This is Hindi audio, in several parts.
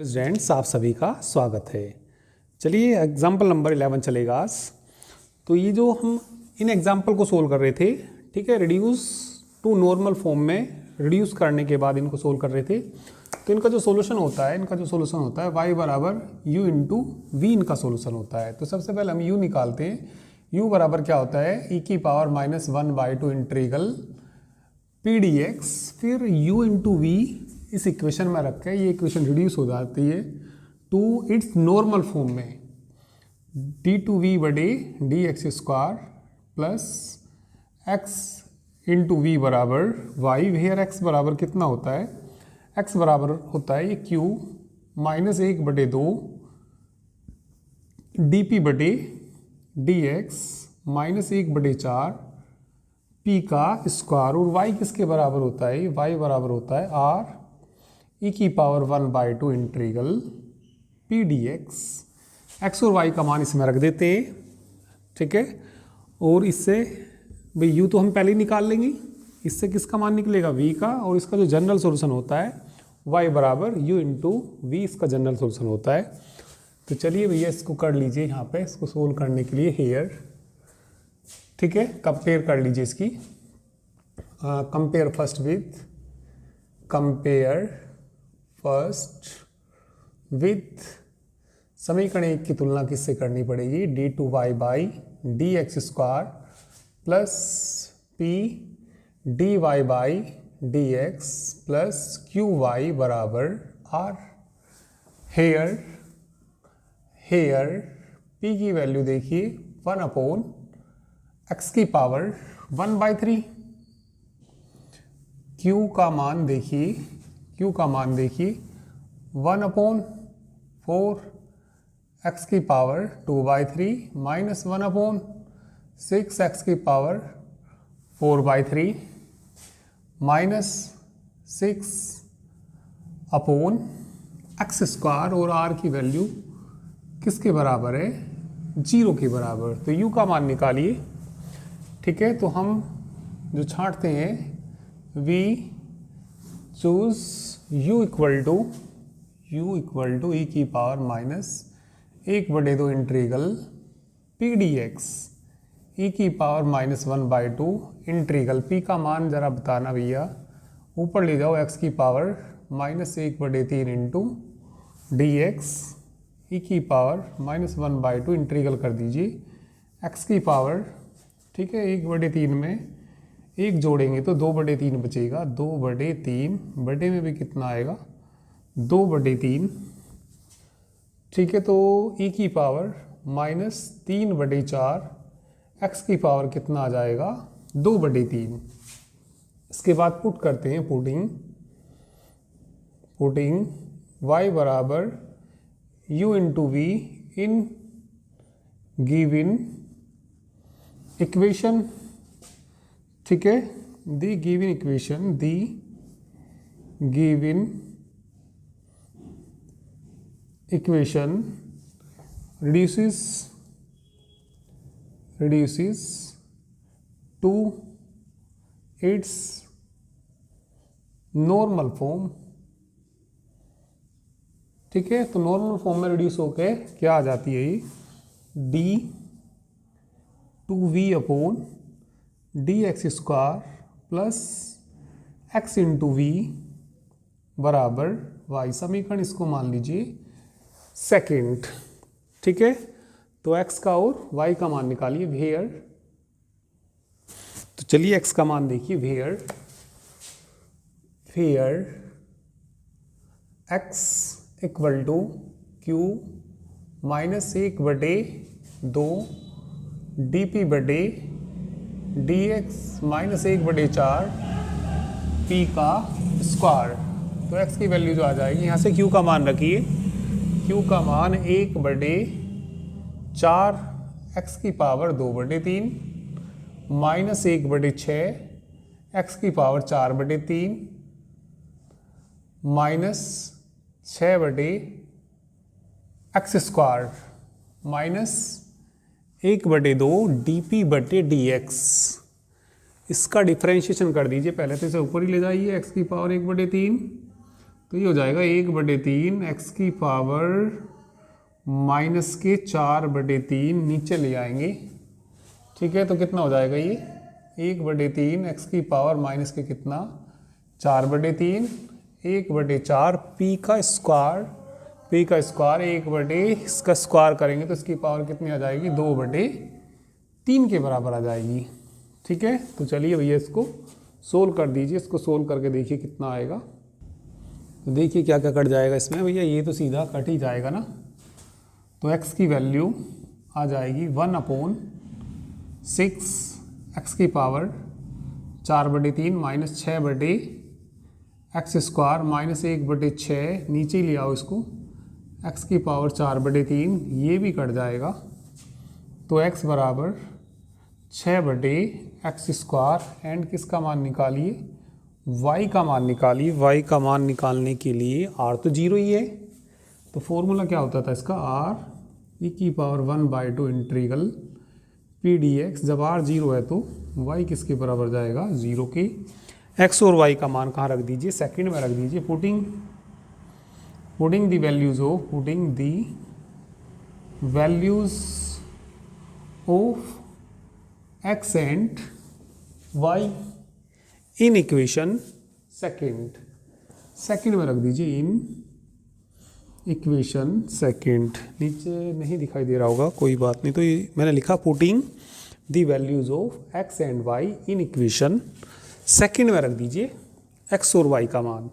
स्टूडेंट्स, आप सभी का स्वागत है। चलिए एग्जाम्पल नंबर 11 चलेगा आज। तो ये जो हम इन एग्जाम्पल को सोल्व कर रहे थे, ठीक है, रिड्यूस टू नॉर्मल फॉर्म में रिड्यूस करने के बाद इनको सोल्व कर रहे थे। तो इनका जो सोल्यूशन होता है y बराबर u इंटू वी इनका सोल्यूशन होता है। तो सबसे पहले हम u निकालते हैं। u बराबर क्या होता है, e की पावर -1/2 इंटीग्रल pdx, फिर u इंटू वी इस इक्वेशन में रख के ये इक्वेशन रिड्यूस हो जाती है टू इट्स नॉर्मल फॉर्म में d/v/dx² plus x into v बराबर y। वेयर x बराबर कितना होता है, x बराबर होता है ये q -1/2 dp/dx -1/4 p का स्क्वायर। और y किसके बराबर होता है, y बराबर होता है r e की power 1/2 integral p d x. X और वाई का मान इसमें रख देते हैं, ठीक है। और इससे भाई u तो हम पहले ही निकाल लेंगे, इससे किसका मान निकलेगा, v का। और इसका जो जनरल सोल्यूशन होता है y बराबर u इंटू वी, इसका जनरल सोल्यूशन होता है। तो चलिए भैया इसको कर लीजिए यहाँ पे, इसको सोल्व करने के लिए हेयर, ठीक है, कंपेयर कर लीजिए इसकी। कंपेयर फर्स्ट विथ समीकरण एक की तुलना किससे करनी पड़ेगी, d/y/dx² plus p dy/dx plus qy बराबर r। हेयर p की वैल्यू देखिए 1/x की पावर 1/3। q का मान देखिए 1/4 x की पावर 2/3 माइनस 1/6 x की पावर 4/3 माइनस 6/x²। और r की वैल्यू किसके बराबर है, 0 के बराबर। तो u का मान निकालिए, ठीक है। तो हम जो छांटते हैं, we choose u equal to e की power -1/2 integral p d x, e की पावर -1/2 इंटीग्रल p का मान जरा बताना भैया, ऊपर ले जाओ, x की पावर -1/3 इंटू डी एक्स, ई की पावर -1/2 इंटीग्रल कर दीजिए x की पावर, ठीक है। 1/3 में 1 जोड़ेंगे तो 2/3 बचेगा, 2/3 बटे में भी कितना आएगा, 2/3, ठीक है। तो e की पावर -3/4, x की पावर कितना आ जाएगा, 2/3। इसके बाद पुट करते हैं, पुटिंग y बराबर u into v in given equation, ठीक है। The given equation reduces to its normal form, ठीक है। तो नॉर्मल फॉर्म में रिड्यूस होके क्या आ जाती है, ये d/v/dx² plus x into v बराबर y। समीकरण इसको मान लीजिए सेकेंड, ठीक है। तो x का और y का मान निकालिए, वेयर। तो चलिए x का मान देखिए, where x equal to q -1/2 dp/dx -1/4 p का स्क्वायर। तो x की वैल्यू जो आ जाएगी, यहाँ से q का मान रखिए, q का मान 1/4 x की पावर 2/3 माइनस 1/6 x की power 4/3 minus 6/x² minus 1/2 dp/dx। इसका डिफ्रेंशिएशन कर दीजिए, पहले तो इसे ऊपर ही ले जाइए, x की पावर 1/3 तो ये हो जाएगा 1/3 x की पावर -4/3 नीचे ले आएंगे। ठीक है, तो कितना हो जाएगा ये 1/3 x की पावर माइनस के कितना 4/3 1/4 p का स्क्वायर 1 इसका स्क्वायर करेंगे तो इसकी पावर कितनी आ जाएगी 2/3 के बराबर आ जाएगी। ठीक है, तो चलिए भैया इसको सोल्व कर दीजिए। इसको सोल्व करके देखिए कितना आएगा। तो देखिए क्या क्या कट जाएगा इसमें भैया, ये तो सीधा कट ही जाएगा ना। तो x की वैल्यू आ जाएगी 1/6 x की power 4/3 minus 6/x square minus 1/6 नीचे ही ले आओ इसको, x की पावर 4/3 ये भी कट जाएगा। तो x बराबर 6/x स्क्वायर एंड किसका मान निकालिए y का मान निकालिए। y का मान निकालने के लिए r तो 0 ही है, तो फॉर्मूला क्या होता था इसका r e⁻² integral p dx। जब r 0 है तो y किसके बराबर जाएगा 0 के। x और y का मान कहाँ रख दीजिए सेकंड में रख दीजिए। Putting the values of x and y in equation second में रख दीजिए इन इक्वेशन सेकंड। नीचे नहीं दिखाई दे रहा होगा, कोई बात नहीं। तो ये मैंने लिखा putting the values of x and y in equation second में रख दीजिए x और y का मान।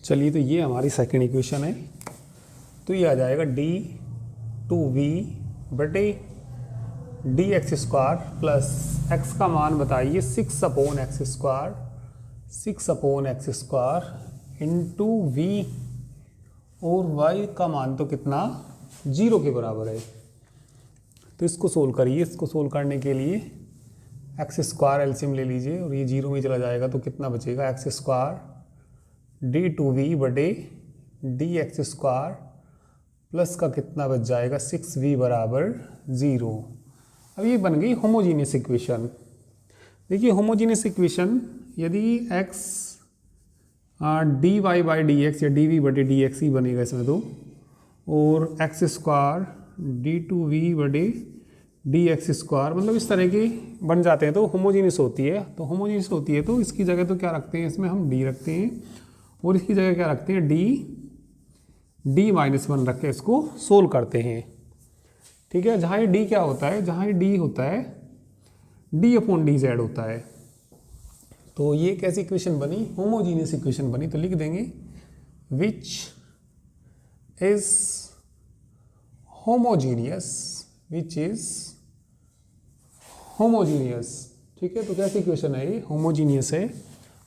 चलिए, तो ये हमारी सेकंड इक्वेशन है। तो ये आ जाएगा d2v/dx स्क्वायर प्लस x का मान बताइए 6/x स्क्वायर इंटू v और y का मान तो कितना 0 के बराबर है। तो इसको सोल्व करिए। इसको सोल्व करने के लिए x स्क्वायर एलसीएम ले लीजिए और ये 0 में चला जाएगा तो कितना बचेगा x square d2v/dx square plus का कितना बच जाएगा 6v बराबर 0। अब ये बन गई होमोजीनियस इक्वेशन। देखिए होमोजीनियस इक्वेशन यदि x dy/dx या dv/dx ही बनेगा इसमें तो, और x स्क्वायर d2v/dx स्क्वायर मतलब इस तरह के बन जाते हैं तो होमोजीनियस होती है। तो होमोजीनियस होती है तो इसकी जगह तो क्या रखते हैं, इसमें हम d रखते हैं और इसकी जगह क्या रखते हैं d-1 रख के इसको सोल्व करते हैं। ठीक है, जहाँ ये d क्या होता है, जहाँ ये d होता है d/dz होता है। तो ये कैसी इक्वेशन बनी, होमोजीनियस इक्वेशन बनी। तो लिख देंगे विच इज होमोजीनियस। ठीक है, तो कैसी इक्वेशन है ये, होमोजीनियस है।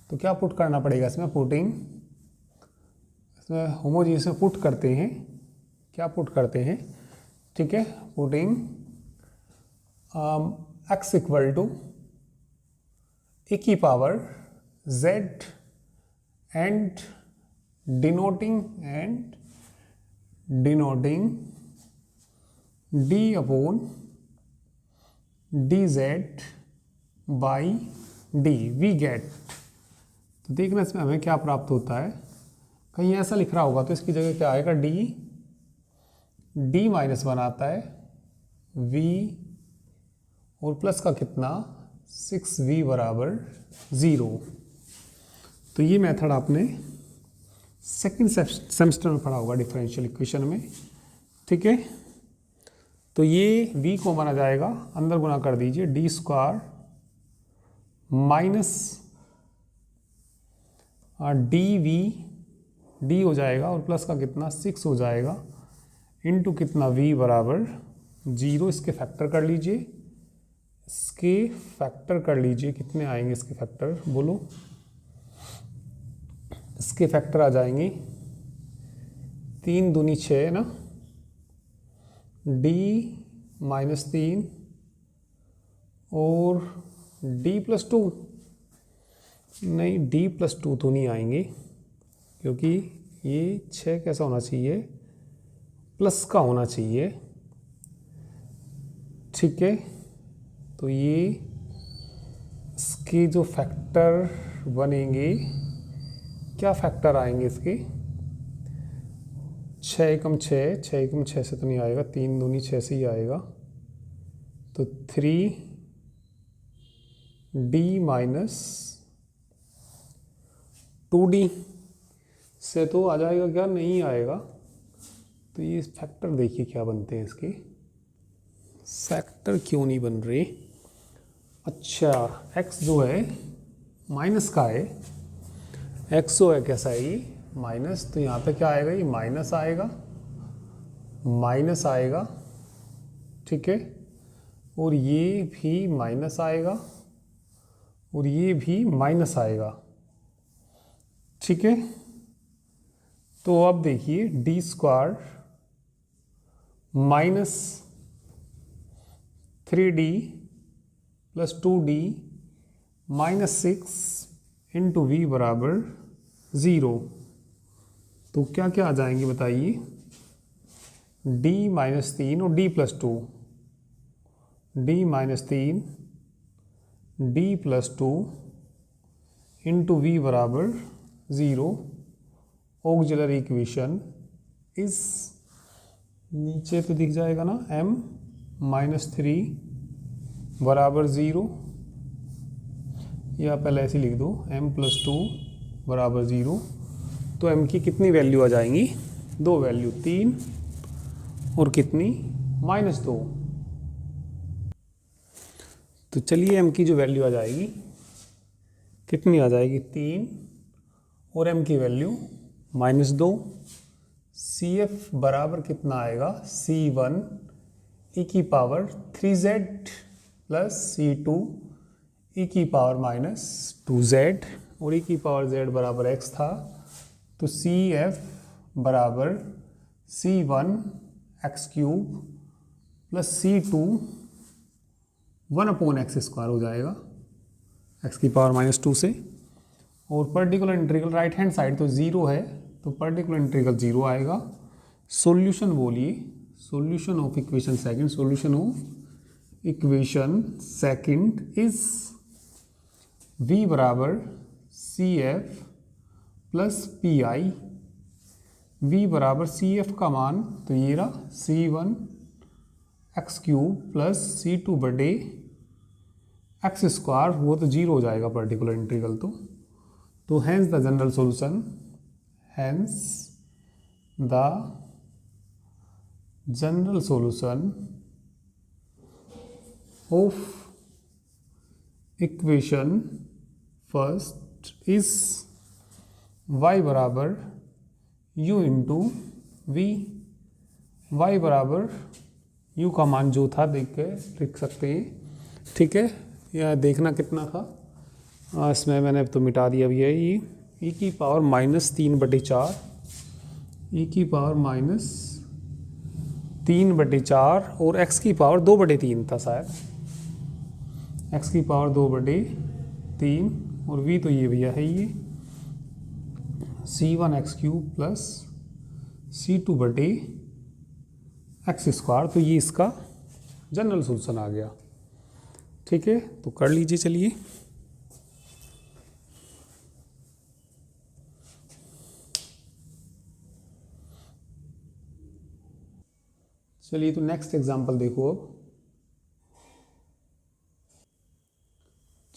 तो क्या पुट करना पड़ेगा इसमें, होमोजीनियस में पुट करते हैं, क्या पुट करते हैं। ठीक है, putting x equal to e⁻z and denoting d/dz by d we get. तो देखना इसमें हमें क्या प्राप्त होता है। कहीं ऐसा लिख रहा होगा तो इसकी जगह क्या आएगा d-1 आता है v और प्लस का कितना 6v बराबर 0। तो ये मेथड आपने सेकंड सेमेस्टर में पढ़ा होगा डिफरेंशियल इक्वेशन में। ठीक है, तो ये v को माना जाएगा, अंदर गुना कर दीजिए d स्क्वायर माइनस d हो जाएगा और प्लस का कितना 6 हो जाएगा इंटू कितना v बराबर 0। इसके फैक्टर कर लीजिए, कितने आएंगे इसके फैक्टर बोलो। इसके फैक्टर आ जाएंगे 3 दूनी 6 ना, d-3 और d+2 नहीं, d+2 तो नहीं आएंगे क्योंकि ये 6 कैसा होना चाहिए, प्लस का होना चाहिए। ठीक है, तो ये इसके जो फैक्टर बनेंगे, क्या फैक्टर आएंगे इसके? 6 एकम 6, 6 एकम 6 से तो नहीं आएगा, 3 दूनी 6 से ही आएगा, तो 3d माइनस 2d से तो आ जाएगा क्या? नहीं आएगा। तो ये फैक्टर देखिए क्या बनते हैं इसके, फैक्टर क्यों नहीं बन रहे? अच्छा, x जो है माइनस का है, x जो है कैसा है ये? माइनस, तो यहाँ पे क्या आएगा? ये माइनस आएगा, माइनस आएगा, ठीक है, और ये भी माइनस आएगा, और ये भी माइनस आएगा, ठीक है। तो अब देखिए d square minus 3d plus 2d minus 6 into v बराबर 0। तो क्या क्या आ जाएंगे बताइए? d माइनस 3 और d plus 2, d minus 3 d plus 2 into v बराबर 0। ऑक्सिलरी इक्वेशन इस नीचे तो दिख जाएगा ना, m माइनस 3 बराबर 0, या पहले ऐसे लिख दो m प्लस 2 बराबर 0। तो m की कितनी वैल्यू आ जाएंगी? 2 वैल्यू, 3 और कितनी? माइनस 2। तो चलिए m की जो वैल्यू आ जाएगी कितनी आ जाएगी? 3 और m की वैल्यू माइनस 2। CF बराबर कितना आएगा? C1 e की power 3z plus C2 e की पावर माइनस 2z, और e की पावर z बराबर x था, तो CF बराबर C1 x cube plus C2 1/x² हो जाएगा, x की पावर माइनस 2 से। और particular integral right hand side तो 0 है, तो पर्टिकुलर इंटीग्रल 0 आएगा। सॉल्यूशन बोलिए, solution of equation second, solution of equation second is v बराबर CF प्लस PI। v बराबर CF का मान तो ये रहा C1 x cube plus C2 बटे x², वो तो 0 हो जाएगा पर्टिकुलर इंटीग्रल तो hence the general solution, hence the general solution of equation first is y बराबर u इंटू वी। y बराबर u का मान जो था देख के लिख सकते हैं, ठीक है। यह देखना कितना था, इसमें मैंने तो मिटा दिया भी है, ये e की पावर माइनस 3/4, e की पावर माइनस 3/4 और x की पावर 2/3 था शायद, x की पावर 2/3, और v तो ये भैया है ये C1 x cube plus C2 बटे x², तो ये इसका जनरल सॉल्यूशन आ गया, ठीक है। तो कर लीजिए, चलिए तो नेक्स्ट एग्जांपल देखो। अब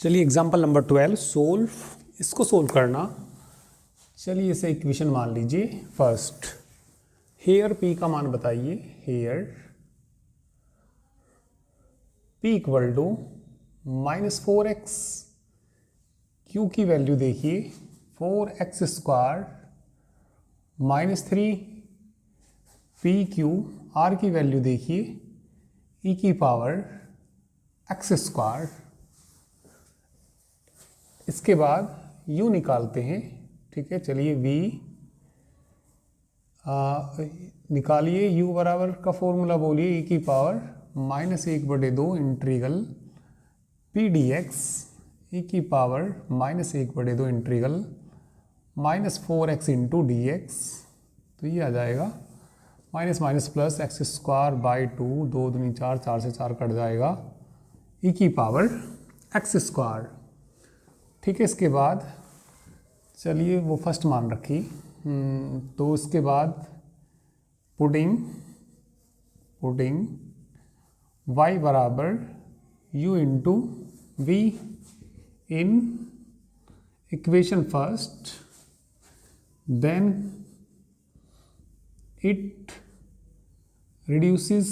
चलिए एग्जांपल नंबर 12 सोल्व, इसको सोल्व करना। चलिए इसे इक्वेशन मान लीजिए फर्स्ट। हेयर p का मान बताइए, here p equal to -4x, q की वैल्यू देखिए 4x² माइनस 3 PQ, r की वैल्यू देखिए e की पावर x²। इसके बाद u निकालते हैं, ठीक है। चलिए v निकालिए, u बराबर का फॉर्मूला बोलिए e की power -1/2 integral p dx, e की power -1/2 integral -4x into dx। तो ये आ जाएगा माइनस माइनस प्लस x²/2, 2 दूनी 4 से 4 कट जाएगा, e की पावर x², ठीक है, इसके बाद चलिए वो फर्स्ट मान रखी। तो इसके बाद पुटिंग y बराबर u into v in equation first, then it reduces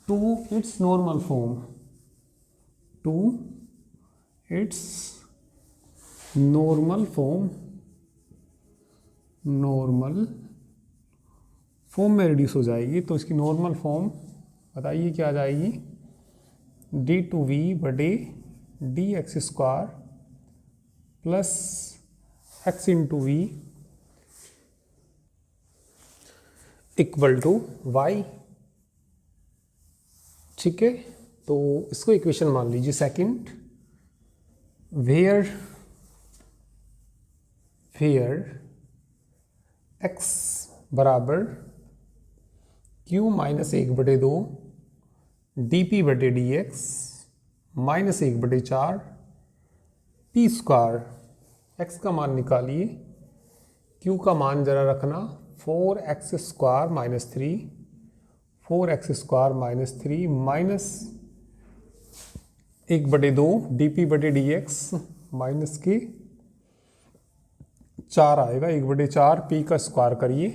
to its normal form, normal form में रिड्यूस हो जाएगी। तो इसकी नॉर्मल फॉर्म बताइए क्या आ जाएगी, डी टू वी बटे D x square plus x into v equal to y. ठीक है, तो इसको इक्वेशन मान लीजिए सेकंड, वेयर एक्स बराबर क्यू माइनस 1/2 डी पी बटे D x minus 1/4 p square. X का मान निकालिए, क्यू का मान जरा रखना 4x square minus 3, 4x square minus 3 minus 1/2 d p बटे डी एक्स माइनस के 4 आएगा, 1/4 पी का स्क्वायर करिए,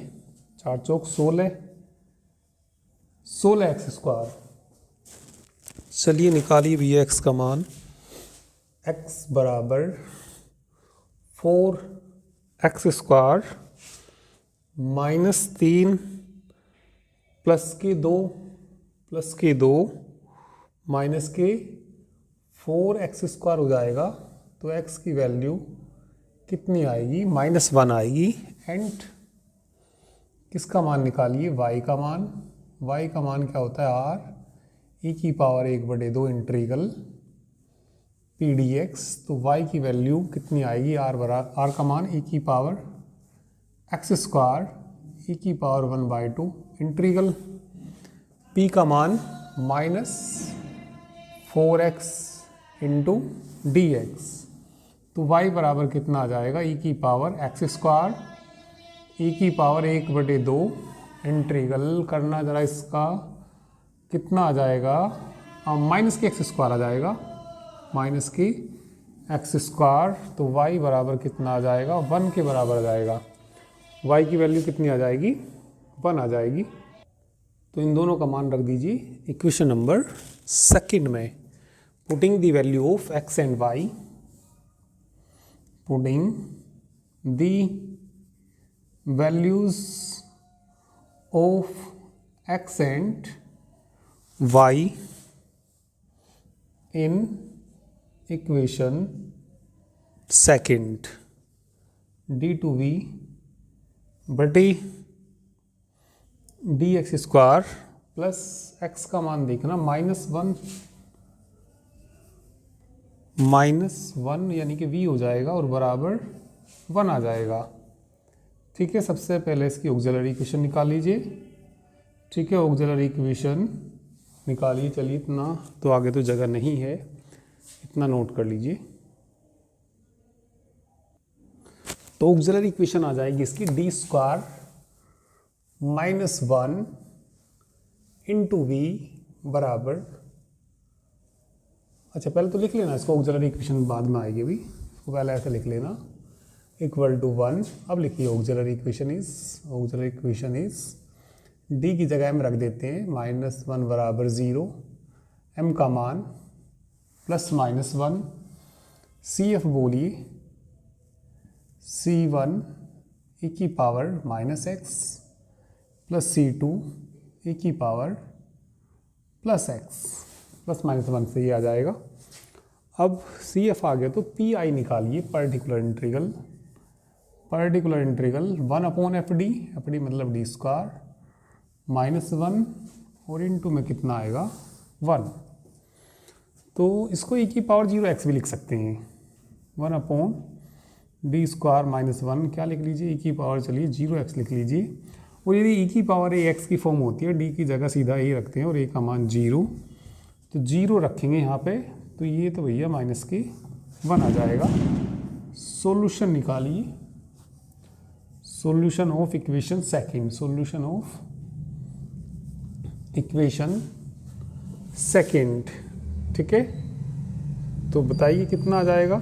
4 चौक 16x स्क्वायर। चलिए निकालिए भी एक्स का मान, x बराबर 4x स्क्वायर माइनस 3 प्लस के 2 माइनस के 4x स्क्वायर हो जाएगा। तो x की वैल्यू कितनी आएगी, -1 आएगी। एंड किसका मान निकालिए, y का मान। y का मान क्या होता है, r e की power 1/2 integral p d x. तो y की वैल्यू कितनी आएगी, r का मान e की पावर एक्स स्क्वायर e की पावर 1/2 इंटीग्रल p का मान -4x इंटू डी एक्स। तो y बराबर कितना आ जाएगा, e की पावर एक्स स्क्वायर e की पावर 1/2 इंटीग्रल करना जरा इसका कितना आ जाएगा, माइनस के एक्स स्क्वायर आ जाएगा, माइनस की एक्स स्क्वायर। तो y बराबर कितना आ जाएगा, 1 के बराबर आ जाएगा। y की वैल्यू कितनी आ जाएगी, 1 आ जाएगी। तो इन दोनों का मान रख दीजिए इक्वेशन नंबर सेकंड में। Putting the value of x and y, putting the values of x and y in equation second, D two we बटे D x square plus X का मान देखना -1 यानी कि v हो जाएगा और बराबर 1 आ जाएगा। ठीक है, सबसे पहले इसकी ऑक्सिलरी इक्वेशन निकाल लीजिए। ठीक है, ऑक्सिलरी इक्वेशन निकालिए। चलिए, इतना तो आगे तो जगह नहीं है, इतना नोट कर लीजिए। तो ऑक्सिलरी इक्वेशन आ जाएगी इसकी डी स्क्वायर -1 इंटू वी बराबर, अच्छा पहले तो लिख लेना इसको, ऑक्सिलरी इक्वेशन बाद में आएगी भी, इसको पहले ऐसे लिख लेना इक्वल टू 1। अब लिखिए ऑक्सिलरी इक्वेशन इज डी की जगह में रख देते हैं -1 बराबर 0, m का मान +-1, CF बोलिए C1 e की power -x plus C2 e की पावर +x, +-1 से ये आ जाएगा। अब CF आ गया तो PI निकालिए, पर्टिकुलर इंटीग्रल 1/FD, FD मतलब डी स्क्वायर -1 और इंटू में कितना आएगा 1। तो इसको e की पावर 0x भी लिख सकते हैं, 1/d स्क्वायर -1 क्या लिख लीजिए, e की पावर चलिए 0x लिख लीजिए। और यदि e की पावर ax की फॉर्म होती है, d की जगह सीधा a रखते हैं और a का मान 0, तो 0 रखेंगे यहाँ पे तो ये तो भैया -1 आ जाएगा। सॉल्यूशन निकालिए, solution of equation second, solution of equation second. ठीक है, तो बताइए कितना आ जाएगा।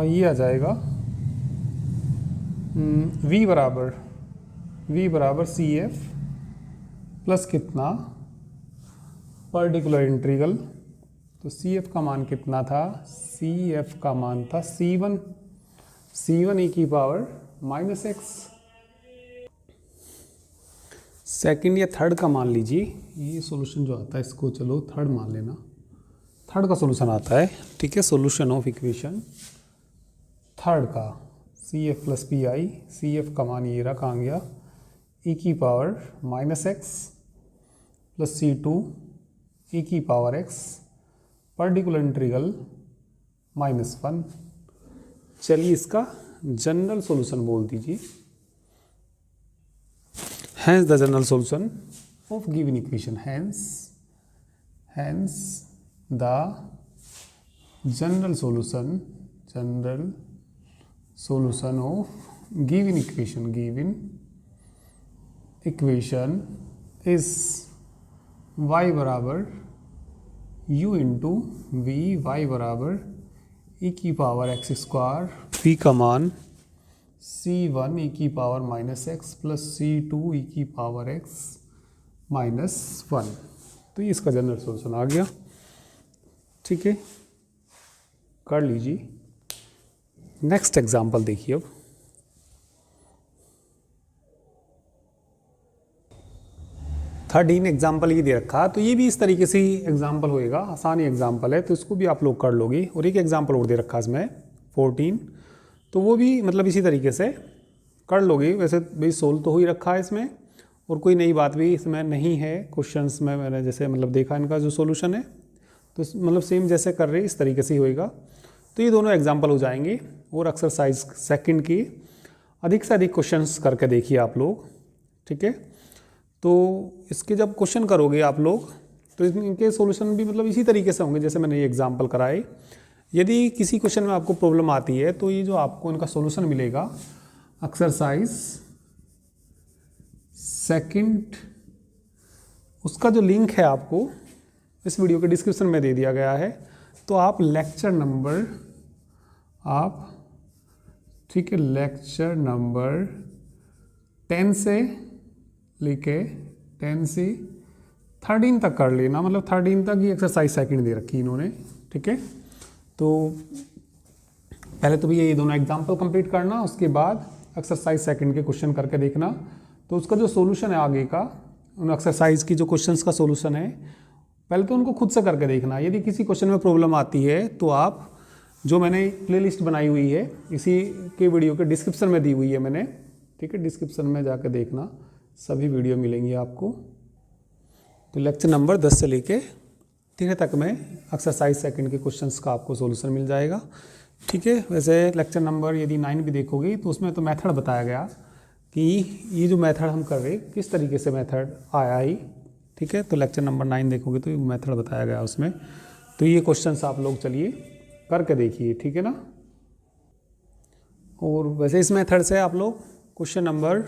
ये आ जाएगा v बराबर सी एफ प्लस कितना पर्टिकुलर इंटीग्रल। तो सी एफ का मान कितना था, सी एफ का मान था C1 e की पावर -x। सेकंड या थर्ड का मान लीजिए, ये सॉल्यूशन जो आता है इसको चलो थर्ड मान लेना, थर्ड का सॉल्यूशन आता है। ठीक है, सॉल्यूशन ऑफ इक्वेशन थर्ड का C F plus P I, C F का मान ये रहा, कहाँ गया, e की power -x plus C2 e की पावर x पर्टिकुलर इंटीग्रल -1। चलिए इसका जनरल सॉल्यूशन बोल दीजिए। Hence the general solution of given equation, hence the general solution of given equation is y बराबर u इंटू वी, y बराबर e की पावर x स्क्वायर, v का मान C1 e की power -x plus C2 e की पावर x -1। तो ये इसका जनरल सॉल्यूशन आ गया। ठीक है, कर लीजिए। नेक्स्ट एग्जांपल देखिए। अब थर्ड एग्जाम्पल ये दे रखा, तो ये भी इस तरीके से ही एग्जाम्पल होएगा, आसान ही एग्जाम्पल है, तो इसको भी आप लोग कर लोगे। और एक एग्जाम्पल और दे रखा इसमें 14, तो वो भी मतलब इसी तरीके से कर लोगे। वैसे भाई सोल्व तो हो ही रखा है इसमें, और कोई नई बात भी इसमें नहीं है। क्वेश्चंस में मैंने जैसे मतलब देखा इनका जो सॉल्यूशन है, तो मतलब सेम जैसे कर रहे इस तरीके से ही होएगा। तो ये दोनों एग्जाम्पल हो जाएंगे। और एक्सरसाइज सेकंड की अधिक से अधिक क्वेश्चंस करके देखिए आप लोग। ठीक है, तो इसके जब क्वेश्चन करोगे आप लोग, तो इनके सॉल्यूशन भी मतलब इसी तरीके से होंगे जैसे मैंने ये एग्जाम्पल कराए। यदि किसी क्वेश्चन में आपको प्रॉब्लम आती है, तो ये जो आपको इनका सॉल्यूशन मिलेगा, एक्सरसाइज सेकंड, उसका जो लिंक है आपको इस वीडियो के डिस्क्रिप्शन में दे दिया गया है। तो आप लेक्चर नंबर ठीक है, लेक्चर नंबर 10 से लेके 10 से 13 तक कर लेना। मतलब 13 तक ये एक्सरसाइज सेकंड दे रखी इन्होंने। ठीक है, तो पहले तो भैया ये दोनों एग्जाम्पल कंप्लीट करना, उसके बाद एक्सरसाइज सेकंड के क्वेश्चन करके देखना। तो उसका जो सॉल्यूशन है आगे का, उन एक्सरसाइज की जो क्वेश्चंस का सॉल्यूशन है, पहले तो उनको खुद से करके देखना। यदि किसी क्वेश्चन में प्रॉब्लम आती है, तो आप जो मैंने प्लेलिस्ट बनाई हुई है इसी के वीडियो के डिस्क्रिप्शन में दी हुई है मैंने। ठीक है, डिस्क्रिप्शन में जाकर देखना, सभी वीडियो मिलेंगी आपको। तो लेक्चर नंबर 10 से लेके 13 तक में एक्सरसाइज सेकंड के क्वेश्चंस का आपको सॉल्यूशन मिल जाएगा। ठीक है, वैसे लेक्चर नंबर यदि 9 भी देखोगे, तो उसमें तो मेथड बताया गया कि ये जो मेथड हम कर रहे किस तरीके से मेथड आया ही। ठीक है, तो लेक्चर नंबर 9 देखोगे तो ये मेथड बताया गया उसमें। तो ये क्वेश्चंस आप लोग चलिए करके देखिए। ठीक है ना। और वैसे इस मेथड से आप लोग क्वेश्चन नंबर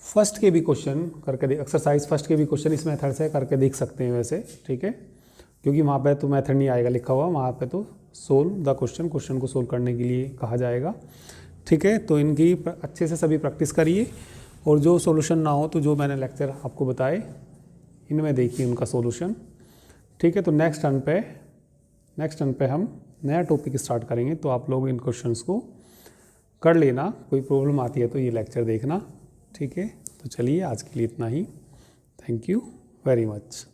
फर्स्ट के भी क्वेश्चन करके एक्सरसाइज फर्स्ट के भी क्वेश्चन इस मेथड से करके देख सकते हैं वैसे। ठीक है, क्योंकि वहाँ पे तो मेथड नहीं आएगा लिखा हुआ, वहाँ पे तो सोल्व द क्वेश्चन को सोल्व करने के लिए कहा जाएगा। ठीक है, तो इनकी अच्छे से सभी प्रैक्टिस करिए। और जो सॉल्यूशन ना हो, तो जो मैंने लेक्चर आपको बताए इनमें देखिए उनका सॉल्यूशन। ठीक है, तो नेक्स्ट टर्न पे हम नया टॉपिक स्टार्ट करेंगे। तो आप लोग इन क्वेश्चंस को कर लेना, कोई प्रॉब्लम आती है तो ये लेक्चर देखना। ठीक है, तो चलिए आज के लिए इतना ही। Thank you very much.